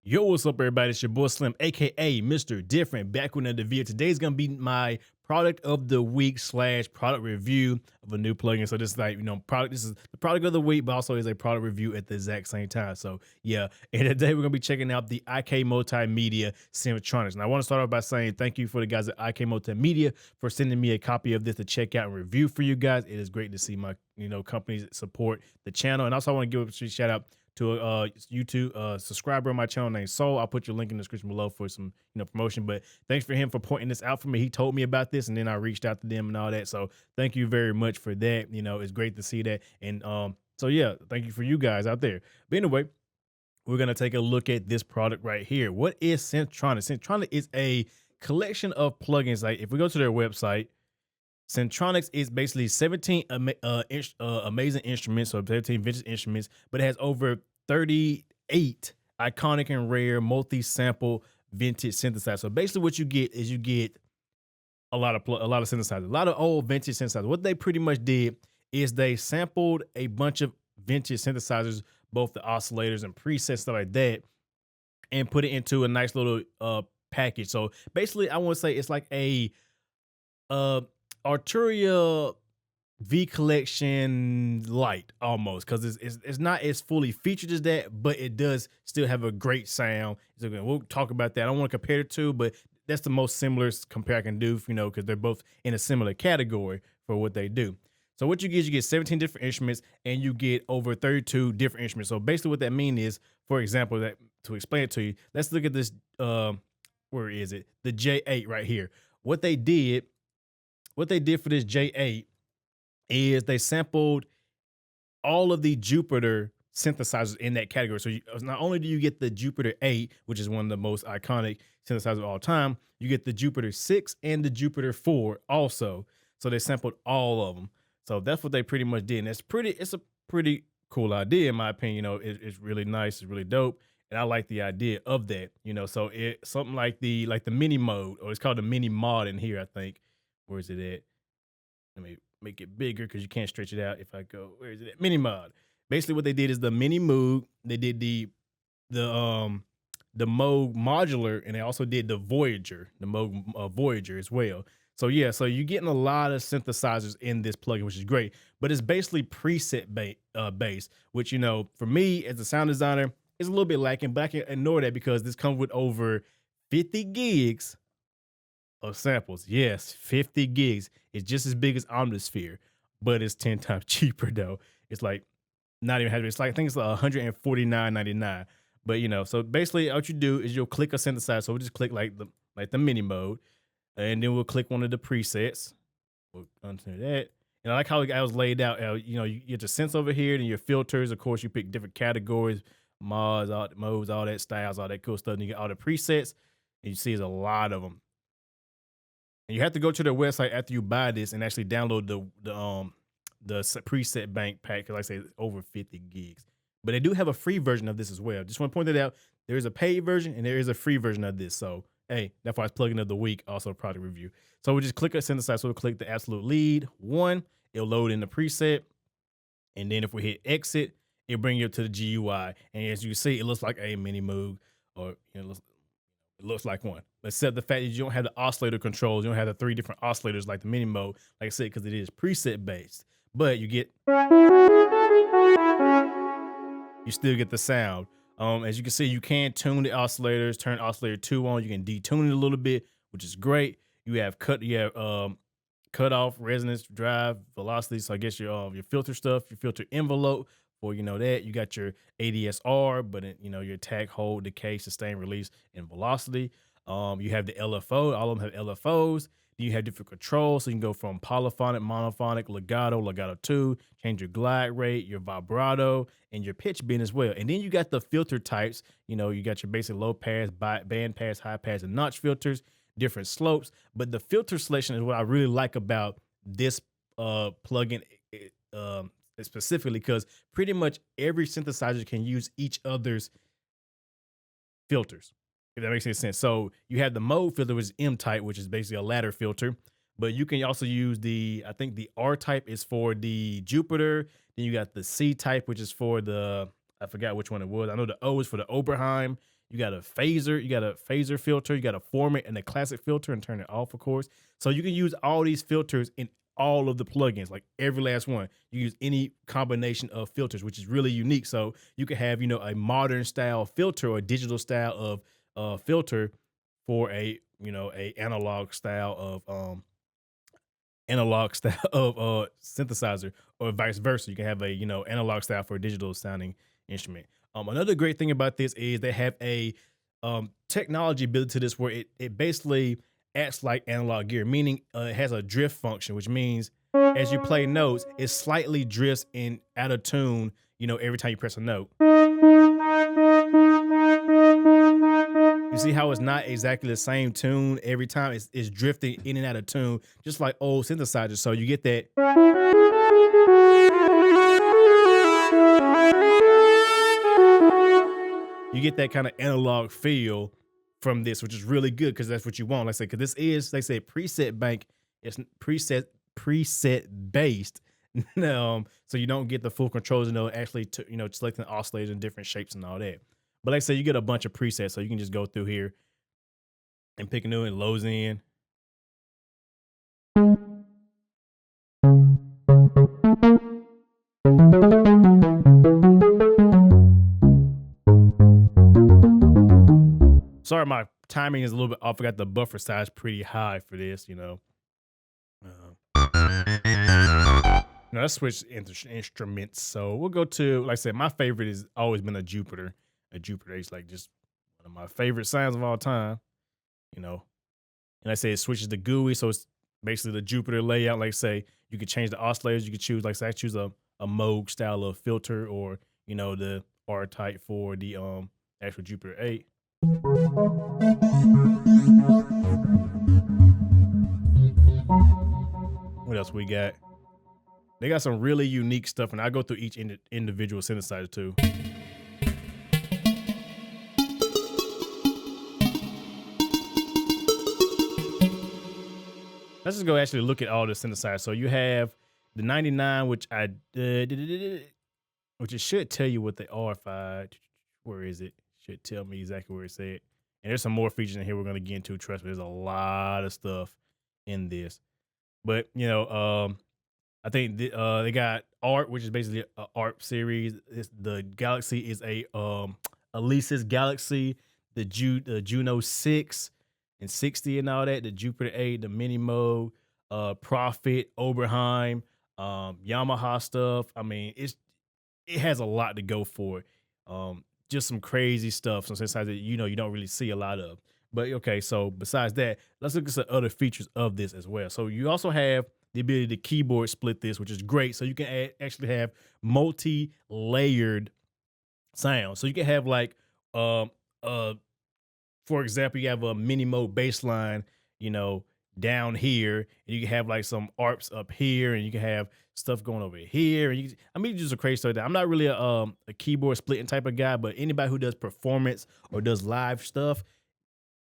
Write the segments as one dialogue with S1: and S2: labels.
S1: Yo, what's up, everybody? It's your boy Slim, aka Mr. Different, back with another video. Today's gonna be my product of the week slash product review of a new plugin. So this is like, product. This is the product of the week, but also is a product review at the exact same time. So yeah, and today we're gonna be checking out the Ik Multimedia Syntronik. And I want to start off by saying thank you for the guys at Ik Multimedia for sending me a copy of this to check out and review for you guys. It is great to see my companies support the channel, and also I want to give a shout out to a YouTube subscriber on my channel named Soul. I'll put your link in the description below for some promotion. But thanks for him for pointing this out for me. He told me about this, and then I reached out to them and all that. So thank you very much for that. It's great to see that. And so yeah, thank you for you guys out there. But anyway, we're gonna take a look at this product right here. What is Syntronik? Syntronik is a collection of plugins. Like if we go to their website, Syntronik is basically 17 amazing instruments, so 17 vintage instruments, but it has over 38 iconic and rare multi-sample vintage synthesizers. So basically what you get is a lot of synthesizers, a lot of old vintage synthesizers. What they pretty much did is they sampled a bunch of vintage synthesizers, both the oscillators and presets, stuff like that, and put it into a nice little package. So basically I want to say it's like a Arturia V Collection Lite almost, because it's not as fully featured as that, but it does still have a great sound. So we'll talk about that. I don't want to compare the two, but that's the most similar compare I can do, because they're both in a similar category for what they do. So what you get is you get 17 different instruments, and you get over 32 different instruments. So basically what that means is, for example, that to explain it to you, let's look at this, where is it? The J8 right here. What they did for this J8 is they sampled all of the Jupiter synthesizers in that category. So not only do you get the Jupiter 8, which is one of the most iconic synthesizers of all time, you get the Jupiter 6 and the Jupiter 4 also. So they sampled all of them. So that's what they pretty much did. And it's a pretty cool idea, in my opinion. It's really nice, it's really dope. And I like the idea of that, so it's something like the mini mode, or it's called the mini mod in here, I think. Where is it at? Let me make it bigger because you can't stretch it out. If I go, where is it at? Mini mod. Basically, what they did is the mini mode. They did the mode modular, and they also did the Voyager, the mode Voyager as well. So yeah, so you're getting a lot of synthesizers in this plugin, which is great. But it's basically preset based, which for me as a sound designer, is a little bit lacking. But I can ignore that because this comes with over 50 gigs of samples. Yes, 50 gigs. It's just as big as Omnisphere, but it's 10 times cheaper though. It's like not even it's like, I think it's like $149.99. But so basically what you do is you'll click a synthesizer. So we'll just click like the mini mode, and then we'll click one of the presets. We'll undo that. And I like how it was laid out. You get your synths over here, and your filters. Of course, you pick different categories, mods, all that, styles, all that cool stuff. And you get all the presets, and you see there's a lot of them. And you have to go to their website after you buy this and actually download the preset bank pack, because like I say, it's over 50 gigs. But they do have a free version of this as well. Just want to point that out. There is a paid version and there is a free version of this. So hey, that's why it's plugin of the week, also product review. So we just click a synthesizer. So we'll click the absolute lead one. It'll load in the preset. And then if we hit exit, it'll bring you up to the GUI. And as you can see, it looks like a mini Moog, or it looks like one, except the fact that you don't have the oscillator controls. You don't have the 3 different oscillators like the mini mode, like I said, because it is preset based. But you still get the sound. As you can see, you can tune the oscillators, turn oscillator 2 on. You can detune it a little bit, which is great. You have cutoff, resonance, drive, velocity. So I guess your filter stuff, your filter envelope. For that, you got your ADSR, but your attack, hold, decay, sustain, release, and velocity. You have the LFO. All of them have LFOs. Then you have different controls, so you can go from polyphonic, monophonic, legato 2, change your glide rate, your vibrato, and your pitch bend as well. And then you got the filter types. You got your basic low pass, band pass, high pass, and notch filters, different slopes. But the filter selection is what I really like about this plugin. Specifically, because pretty much every synthesizer can use each other's filters, if that makes any sense. So you have the mode filter, which is M type, which is basically a ladder filter, but you can also use I think the R type is for the Jupiter. Then you got the C type, which is for I forgot which one it was. I know the O is for the Oberheim. You got a phaser filter, you got a format and a classic filter and turn it off, of course. So you can use all these filters in all of the plugins, like every last one. You use any combination of filters, which is really unique. So you can have, a modern style filter or a digital style of filter for a analog style of synthesizer, or vice versa. You can have a analog style for a digital sounding instrument. Another great thing about this is they have a technology built to this where it basically acts like analog gear, meaning it has a drift function, which means as you play notes, it slightly drifts in out of tune, every time you press a note. You see how it's not exactly the same tune every time? It's drifting in and out of tune, just like old synthesizers. So you get that. You get that kind of analog feel from this, which is really good because that's what you want. Like I say, because this is, they say, preset bank. It's preset based. So you don't get the full controls, actually, selecting oscillators in different shapes and all that. But like I said, you get a bunch of presets, so you can just go through here and pick a new one. It loads in. Sorry, my timing is a little bit off. I got the buffer size pretty high for this, Now let's switch instruments. So we'll go to, like I said, my favorite has always been a Jupiter. A Jupiter is like just one of my favorite sounds of all time, And I say it switches to GUI, so it's basically the Jupiter layout. Like I say, you can change the oscillators. You can choose, like I say, I choose a Moog style of filter, or the R type for the actual Jupiter 8. What else we got? They got some really unique stuff, and I go through each individual synthesizer too. Let's just go actually look at all the synthesizers. So you have the 99, which which it should tell you what they are. Where is it? Should tell me exactly where it's at. And there's some more features in here we're gonna get into. Trust me, there's a lot of stuff in this. But I think they got ARP, which is basically an ARP series. The Galaxy is a Alesis Galaxy, the Juno 6 and 60 and all that, the Jupiter 8, the Mini Mode, Prophet, Oberheim, Yamaha stuff. I mean, it has a lot to go for it. Just some crazy stuff, some synthesizers that you don't really see a lot of. But okay, so besides that, let's look at some other features of this as well. So you also have the ability to keyboard split this, which is great. So you can actually have multi-layered sound. So you can have like, for example, you have a mini mode bass line, down here, and you can have like some ARPs up here, and you can have stuff going over here. And just a crazy stuff. I'm not really a keyboard splitting type of guy, but anybody who does performance or does live stuff,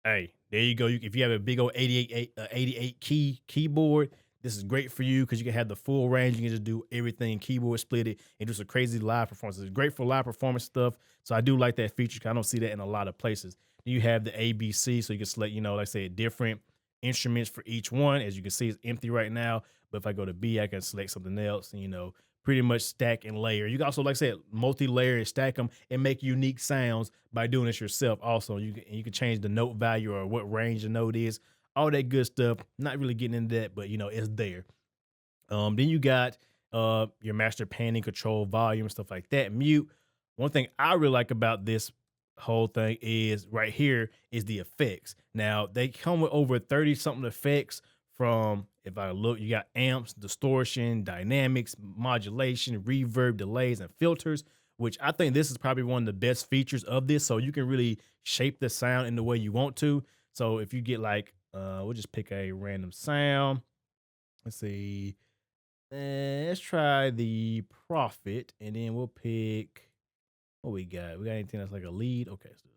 S1: hey, there you go. If you have a big old 88 key keyboard, this is great for you because you can have the full range. You can just do everything, keyboard split it, and do some crazy live performances. It's great for live performance stuff. So I do like that feature because I don't see that in a lot of places. You have the ABC, so you can select, like I said, different instruments for each one. As you can see, it's empty right now. But if I go to B, I can select something else and, pretty much stack and layer. You can also, like I said, multi-layer and stack them and make unique sounds by doing this yourself. Also, you can change the note value or what range the note is, all that good stuff. Not really getting into that, but it's there. Then you got your master panning, control volume, stuff like that. Mute. One thing I really like about this whole thing is right here is the effects. Now they come with over 30 something effects. From, if I look, you got amps, distortion, dynamics, modulation, reverb, delays, and filters, which I think this is probably one of the best features of this. So you can really shape the sound in the way you want to. So if you get like, we'll just pick a random sound. Let's see. Let's try the Prophet, and then we'll pick, what we got? We got anything that's like a lead? Okay. So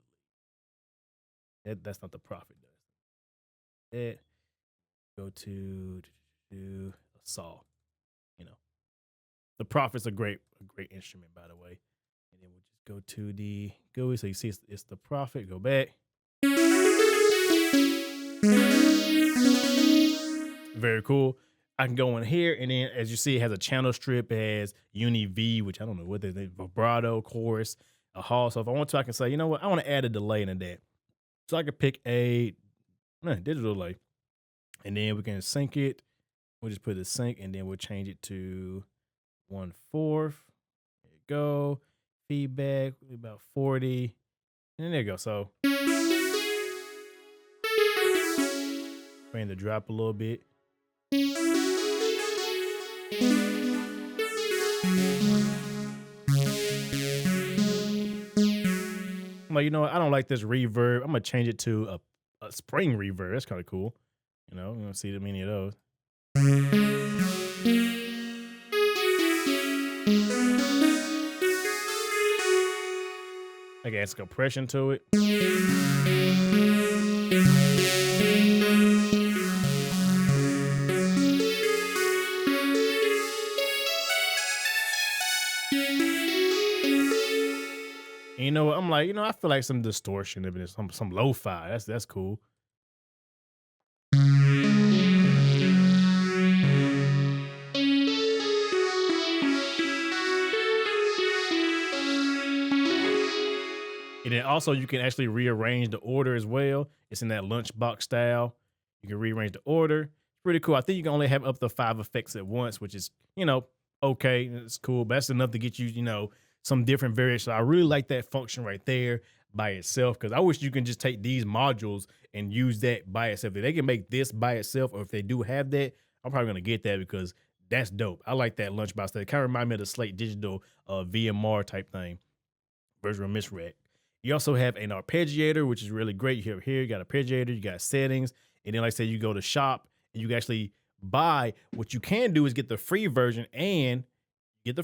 S1: that's not the Prophet. That. Go to a saw. The Prophet's a great instrument, by the way. And then we'll just Go to the GUI so you see it's the Prophet. Go back. Very cool. I can go in here, and then as you see, it has a channel strip, it has Uni V, which I don't know what that is, vibrato, chorus, a hall. So if I want to, I can say, you know what, I want to add a delay into that. So I could pick a digital delay, and then we can sync it. We'll just put a sync, and then we'll change it to 1/4. There you go. Feedback about 40, and there you go. So bring the drop a little bit. I'm like, you know what? I don't like this reverb. I'm gonna change it to a spring reverb. That's kind of cool. You know, you don't see many of those. I can add some compression to it. And you know what? I'm like, you know, I feel like some distortion in it, some lo-fi. That's cool. And then also you can actually rearrange the order as well. It's in that lunchbox style. You can rearrange the order. It's pretty cool. I think you can only have up to 5 effects at once, which is, you know, okay. It's cool, but that's enough to get you, you know, some different variations. I really like that function right there by itself, because I wish you can just take these modules and use that by itself. If they can make this by itself, or if they do have that, I'm probably gonna get that because that's dope. I like that lunchbox. That kind of remind me of the Slate Digital VMR type thing, version of Misrec. You also have an arpeggiator, which is really great. You have here, you got arpeggiator, you got settings, and then like I said, you go to shop and you can actually buy. What you can do is get the free version, and then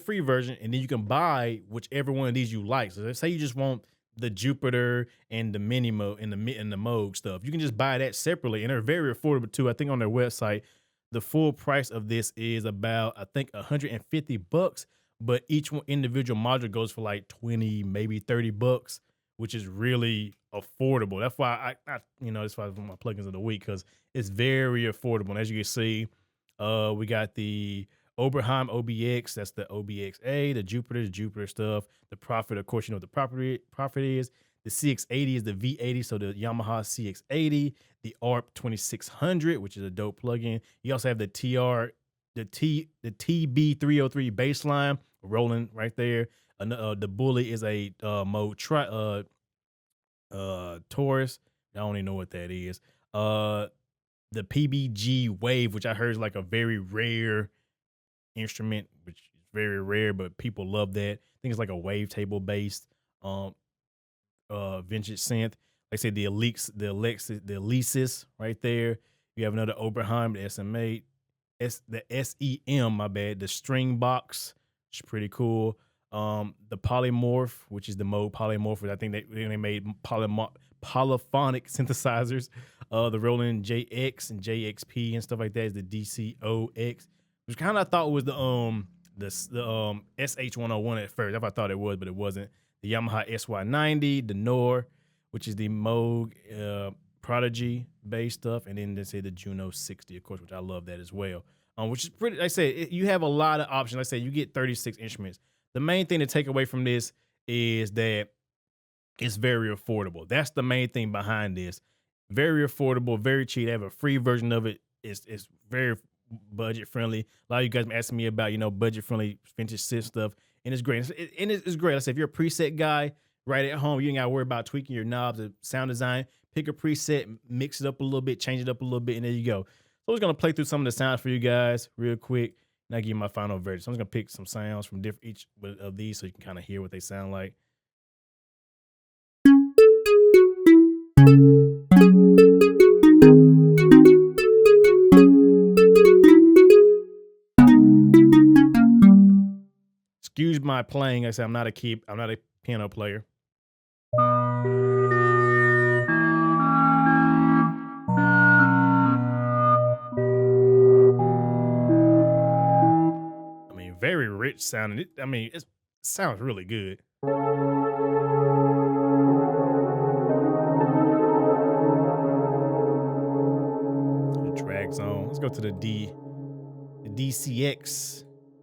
S1: you can buy whichever one of these you like. So let's say you just want the Jupiter and the mini mode and the Moog stuff. You can just buy that separately, and they're very affordable too. I think on their website, the full price of this is about, I think, $150, but each one individual module goes for like 20, maybe $30, which is really affordable. That's why that's why it's one of my plugins of the week, because it's very affordable. And as you can see, we got the Oberheim OBX, that's the OBXA, the Jupiter stuff, the Prophet, of course, you know what the Prophet is. The CX80 is the V80, so the Yamaha CX80, the ARP 2600, which is a dope plugin. You also have the TB303 baseline rolling right there. The Bully is a mode Taurus. I don't even know what that is. The PBG Wave, which I heard is like a very rare instrument, which is very rare, but people love that. I think it's like a wavetable based vintage synth. Like I said, the Alesis right there. You have another Oberheim, the SMA, the SEM, my bad, the string box, which is pretty cool. The Polymorph, which is the mode Polymorph, which I think they made polyphonic synthesizers. The Roland JX and JXP and stuff like that is the DCOX, which kind of I thought was the SH101 at first. That's what I thought it was, but it wasn't. The Yamaha SY90, the Nor, which is the Moog Prodigy based stuff, and then they say the Juno 60, of course, which I love that as well. Which is pretty. Like I said, you have a lot of options. Like I said, you get 36 instruments. The main thing to take away from this is that it's very affordable. That's the main thing behind this. Very affordable, very cheap. They have a free version of it. It's very budget friendly. A lot of you guys been asking me about, budget friendly vintage synth stuff, and it's great. It's great. I say if you're a preset guy right at home, you ain't got to worry about tweaking your knobs or sound design. Pick a preset, mix it up a little bit, change it up a little bit, and there you go. So I was gonna play through some of the sounds for you guys real quick, and I give you my final verdict. So I'm just gonna pick some sounds from each of these so you can kind of hear what they sound like. Excuse my playing. I said I'm not a piano player. I mean, very rich sounding. It sounds really good. go to the DCX,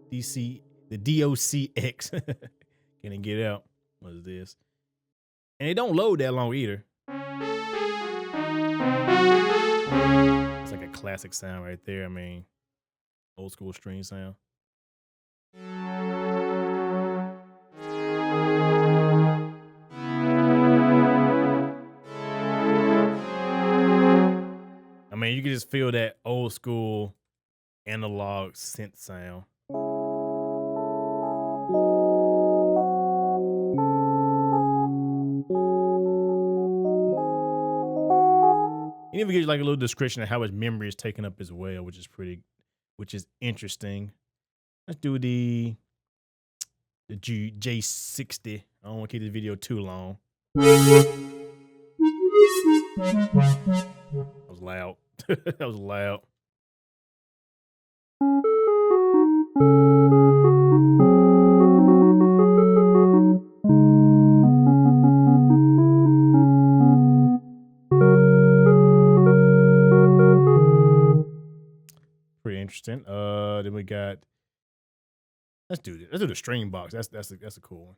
S1: the DOCX. Can it get out? What is this? And it don't load that long either. It's like a classic sound right there. I mean, old school string sound. I mean, you can just feel that old school analog synth sound. It even gives you like a little description of how much memory is taken up as well, which is interesting. Let's do the J60. I don't want to keep the video too long. That was loud. That was loud. Pretty interesting. Then we got. Let's do this. Let's do the string box. That's a cool one.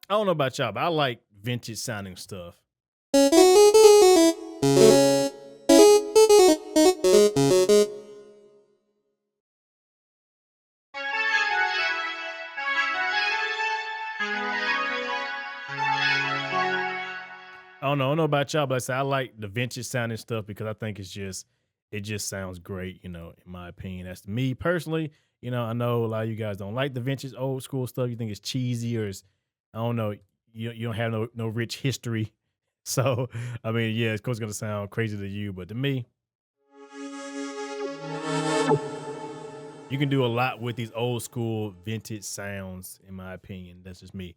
S1: I don't know about y'all, but I like vintage sounding stuff. I don't know about y'all, but I say I like the vintage sounding stuff because I think it just sounds great, in my opinion. That's me personally. I know a lot of you guys don't like the vintage old school stuff. You think it's cheesy or I don't know, you don't have no rich history. So, I mean, yeah, of course it's gonna sound crazy to you, but to me, you can do a lot with these old school vintage sounds, in my opinion. That's just me.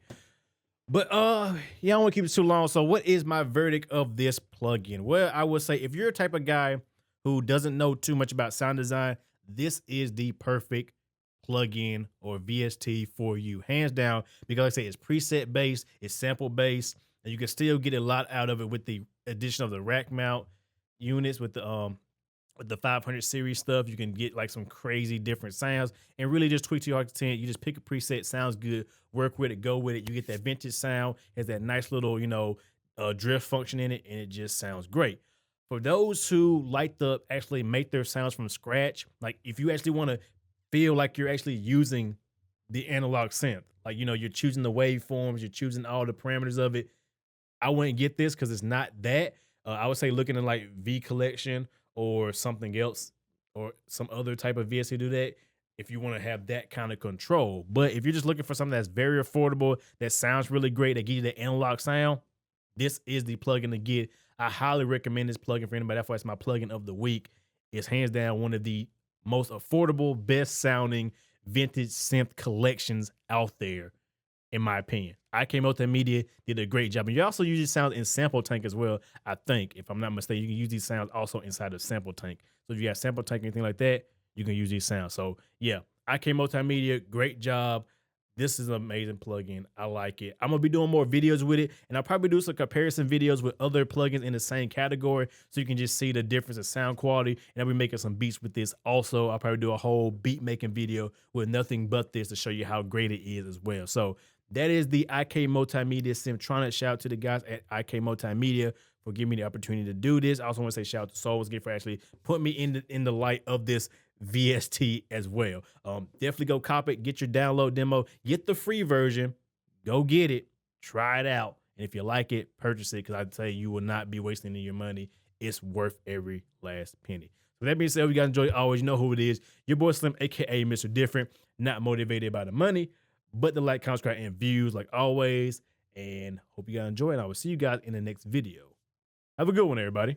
S1: But yeah, I don't want to keep it too long. So what is my verdict of this plugin? Well, I would say if you're a type of guy who doesn't know too much about sound design, this is the perfect plugin or VST for you, hands down, because like I say, it's preset based, it's sample based, and you can still get a lot out of it with the addition of the rack mount units with the 500 series stuff. You can get like some crazy different sounds and really just tweak to your heart's content. You just pick a preset, sounds good, work with it, go with it. You get that vintage sound, has that nice little, drift function in it, and it just sounds great. For those who like to actually make their sounds from scratch, like if you actually want to feel like you're actually using the analog synth, like, you're choosing the waveforms, you're choosing all the parameters of it, I wouldn't get this because it's not that. I would say looking at like V Collection or something else or some other type of VST to do that if you want to have that kind of control. But if you're just looking for something that's very affordable, that sounds really great, that gives you the analog sound, this is the plugin to get. I highly recommend this plugin for anybody. That's why it's my plugin of the week. It's hands down one of the most affordable, best sounding vintage synth collections out there, in my opinion. Ik Multimedia did a great job. And you also use these sounds in Sample Tank as well, I think. If I'm not mistaken, you can use these sounds also inside of Sample Tank. So if you got Sample Tank or anything like that, you can use these sounds. So yeah, Ik Multimedia, great job. This is an amazing plugin. I like it. I'm going to be doing more videos with it, and I'll probably do some comparison videos with other plugins in the same category so you can just see the difference in sound quality, and I'll be making some beats with this also. I'll probably do a whole beat making video with nothing but this to show you how great it is as well. So that is the Ik Multimedia Syntronik. Shout out to the guys at Ik Multimedia for giving me the opportunity to do this. I also want to say shout out to Souls for actually put me in the light of this VST as well. Definitely go cop it, get your download demo, get the free version, go get it, try it out. And if you like it, purchase it, because I'd say you will not be wasting any of your money. It's worth every last penny. So that being said, we got to enjoy it always. You know who it is. Your boy Slim, aka Mr. Different, not motivated by the money, but the like, comment, subscribe, and views like always. And hope you guys enjoy it. I will see you guys in the next video. Have a good one, everybody.